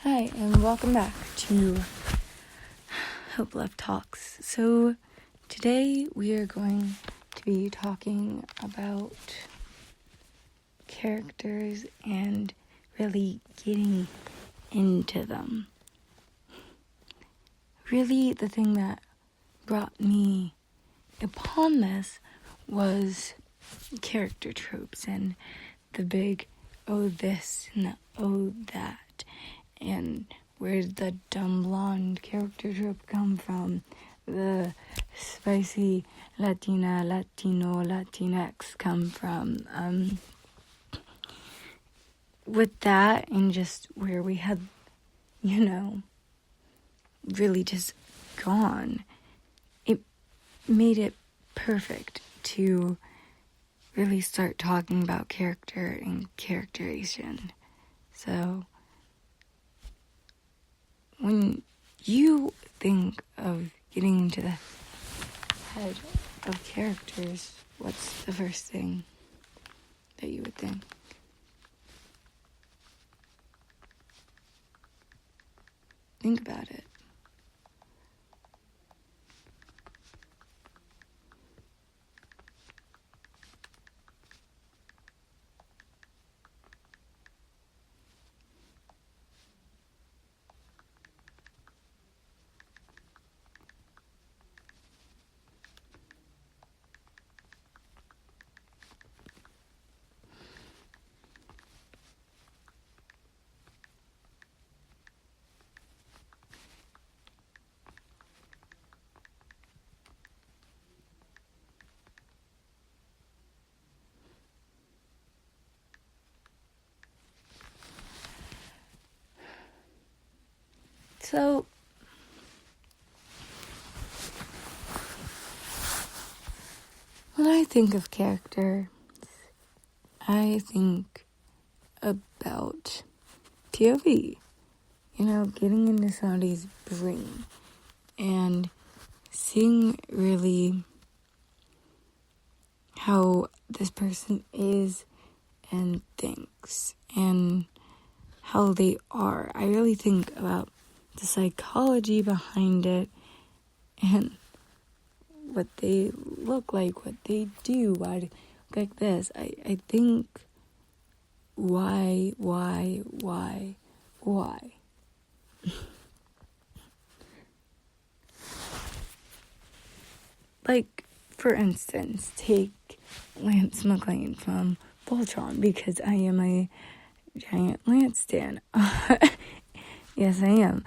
Hi, and welcome back to Hope Love Talks. So, today we are going to be talking about characters and really getting into them. Really, the thing that brought me upon this was character tropes and the big, oh this and the oh that. And where did the dumb blonde character trope come from? The spicy Latina, Latino, Latinx come from? With that and just where we had, really just gone, it made it perfect to really start talking about character and characterization. So, when you think of getting into the head of characters, what's the first thing that you would think? Think about it. So, when I think of character, I think about POV. Getting into somebody's brain and seeing really how this person is and thinks and how they are. I really think about the psychology behind it and what they look like, what they do, why they look like this. I think why? Like, for instance, take Lance McLean from Voltron, because I am a giant Lance stan. Yes, I am.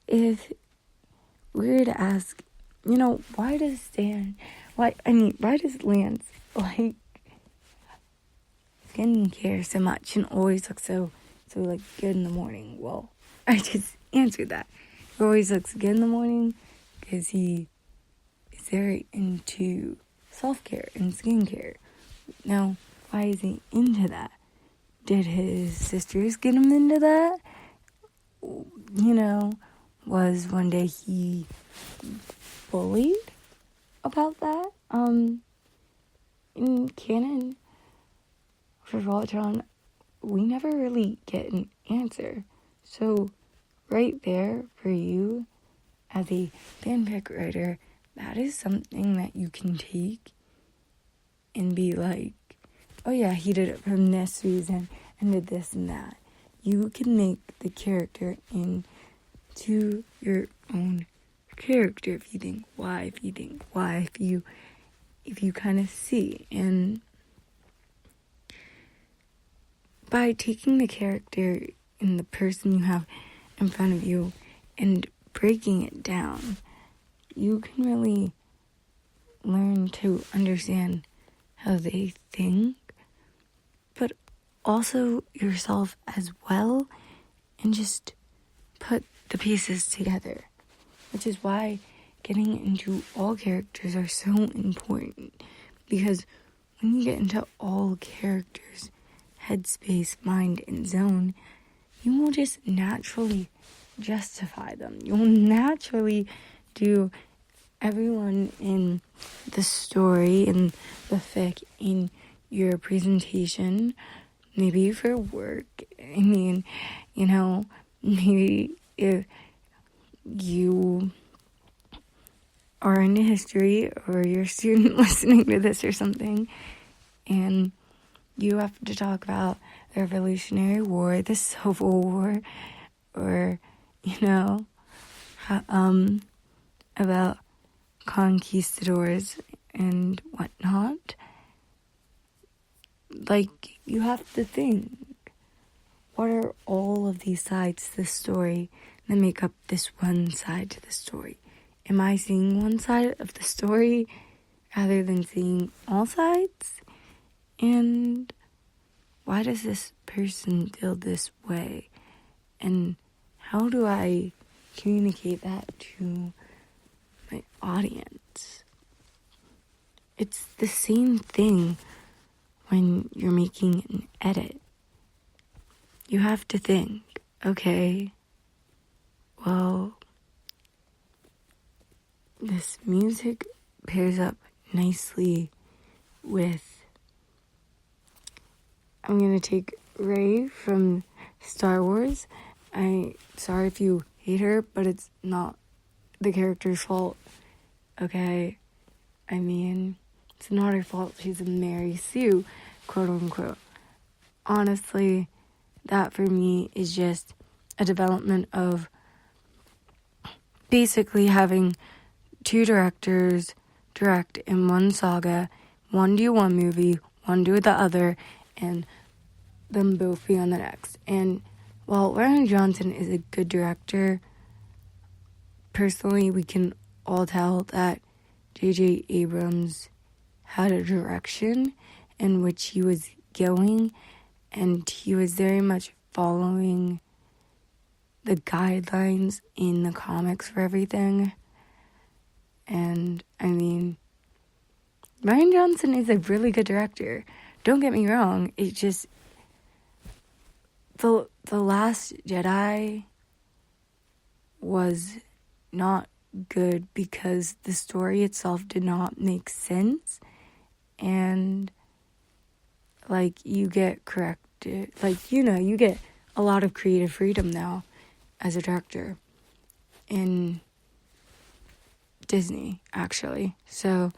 If we were to ask, why does Lance like skincare so much and always look so like good in the morning? Well, I just answered that. He always looks good in the morning because he is very into self-care and skincare. Now, why is he into that? Did his sisters get him into that? Was one day he bullied about that? In canon for Voltron, we never really get an answer. So, right there for you, as a fanfic writer, that is something that you can take and be like, oh yeah, he did it from this reason and did this and that. You can make the character into your own character if you think why, if you kind of see. And by taking the character and the person you have in front of you and breaking it down, you can really learn to understand how they think, but also yourself as well, and just put the pieces together, which is why getting into all characters are so important, because when you get into all characters' headspace, mind, and zone, you will just naturally justify them. You'll naturally do everyone in the story, in the fic, in your presentation maybe for work. I mean, maybe if you are into history or you're a student listening to this or something, and you have to talk about the Revolutionary War, the Civil War, or, about conquistadors and whatnot. Like, you have to think, what are all of these sides to the story that make up this one side to the story? Am I seeing one side of the story rather than seeing all sides? And why does this person feel this way? And how do I communicate that to my audience? It's the same thing when you're making an edit. You have to think, okay, well, this music pairs up nicely with, I'm going to take Rey from Star Wars. Sorry if you hate her, but it's not the character's fault, okay? I mean, it's not her fault. She's a Mary Sue, quote unquote. Honestly, that for me is just a development of basically having two directors direct in one saga, one do one movie, one do the other, and them both be on the next. And while Rian Johnson is a good director, personally, we can all tell that J.J. Abrams had a direction in which he was going, and he was very much following the guidelines in the comics for everything. And, I mean, Rian Johnson is a really good director. Don't get me wrong, it just, The Last Jedi was not good because the story itself did not make sense, and you get corrected, you get a lot of creative freedom now as a director in Disney, actually. So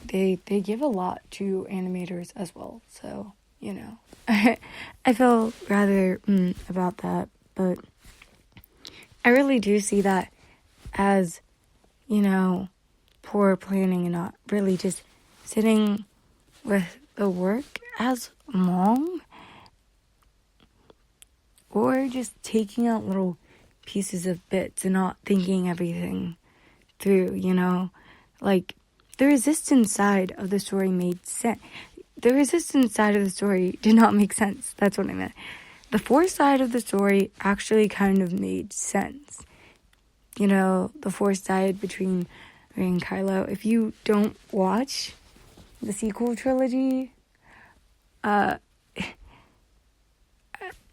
they give a lot to animators as well, so I feel rather about that, but I really do see that as, poor planning and not really just sitting with the work as long, or just taking out little pieces of bits and not thinking everything through, the resistance side of the story made sense. The resistance side of the story did not make sense. That's what I meant. The Force side of the story actually kind of made sense. The Force side between Rey and Kylo. If you don't watch the sequel trilogy, I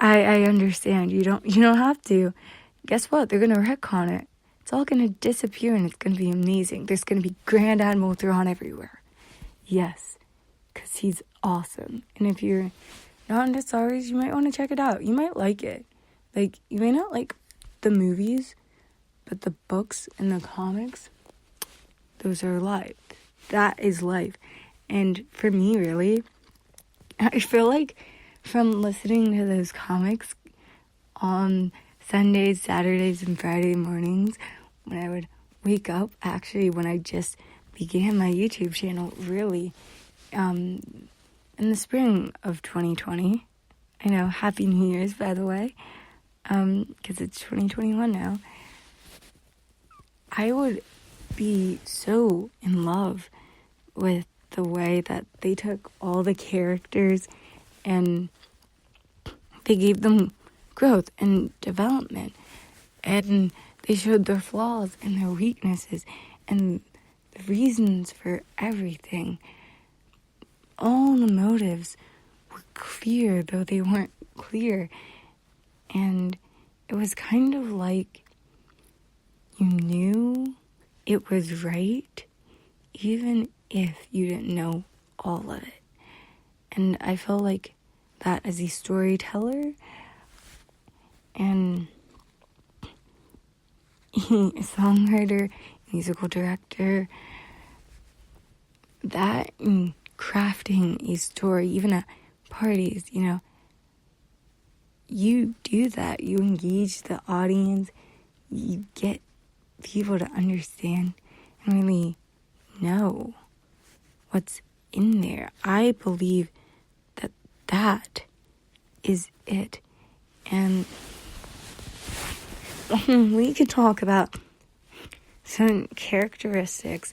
understand. You don't have to. Guess what? They're gonna retcon it. It's all gonna disappear and it's gonna be amazing. There's gonna be Grand Admiral Thrawn everywhere. Yes. Because he's awesome. And if you're not into Star Wars, you might want to check it out. You might like it. You may not like the movies, but the books and the comics, those are life. That is life. And for me, really, I feel like from listening to those comics on Sundays, Saturdays, and Friday mornings, when I would wake up, actually, when I just began my YouTube channel, really, in the spring of 2020, I know, Happy New Year's, by the way, because it's 2021 now, I would be so in love with the way that they took all the characters and they gave them growth and development, and they showed their flaws and their weaknesses and the reasons for everything. All the motives were clear, though they weren't clear. And it was kind of like you knew it was right, even if you didn't know all of it. And I feel like that as a storyteller and a songwriter, musical director, that and crafting a story, even at parties, you do that. You engage the audience. You get people to understand and really know what's in there. I believe that is it. And we could talk about certain characteristics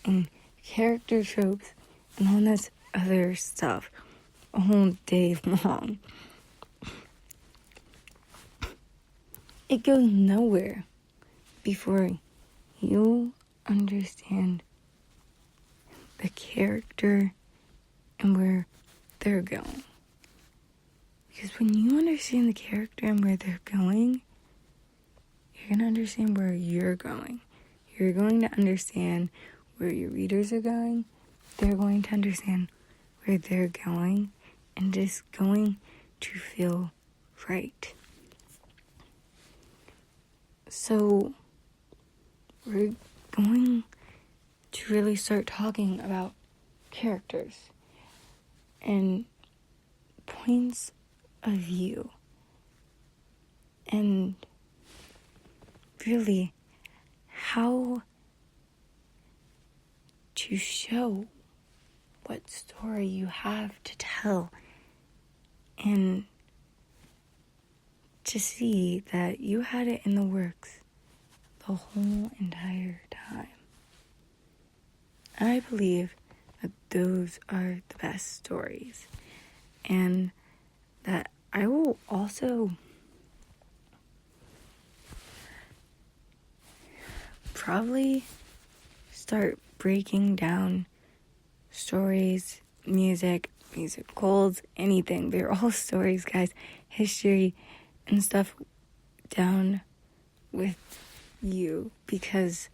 and character tropes and all this other stuff a whole day long. It goes nowhere before you understand the character and where they're going. Because when you understand the character and where they're going, you're going to understand where you're going. You're going to understand where your readers are going. They're going to understand where they're going. And it's going to feel right. So, we're going to really start talking about characters and points of view. And really how to show what story you have to tell and to see that you had it in the works the whole entire time. I believe that those are the best stories, and that I will also probably start breaking down stories, musicals, anything. They're all stories, guys. History and stuff down with you, because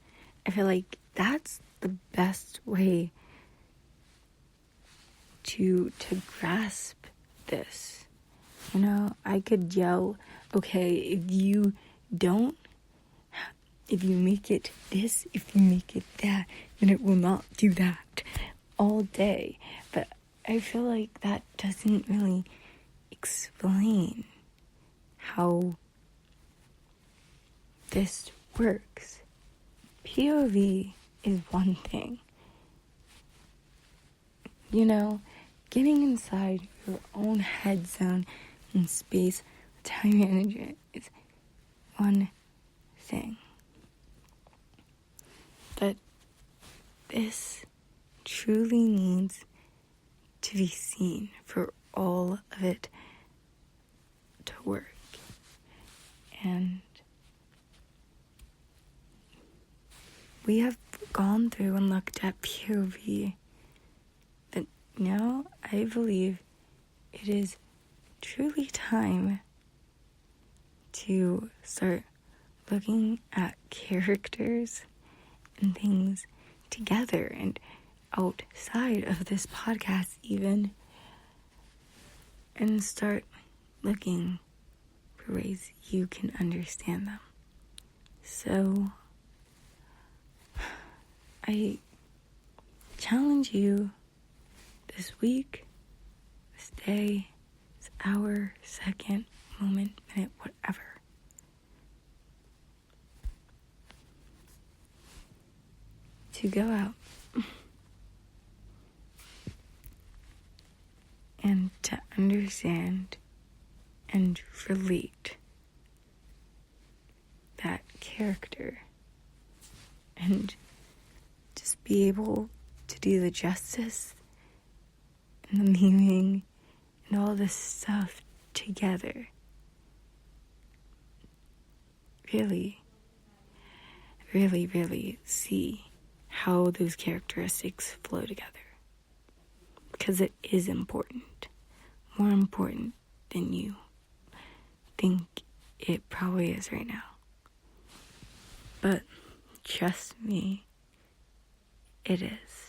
I feel like that's the best way to grasp this. I could yell, okay, if you make it this, if you make it that, then it will not do that all day. But I feel like that doesn't really explain how this works. POV is one thing. Getting inside your own head zone and space, time management is one thing. But this truly needs to be seen for all of it to work. And we have gone through and looked at POV, but now I believe it is truly time to start looking at characters and things together and outside of this podcast even, and start looking for ways you can understand them. So I challenge you this week, this day, this hour, second, moment, minute, whatever, to go out and to understand and relate that character and just be able to do the justice and the meaning and all this stuff together. Really, really, really see how those characteristics flow together. Because it is important. More important than you think it probably is right now. But trust me, it is.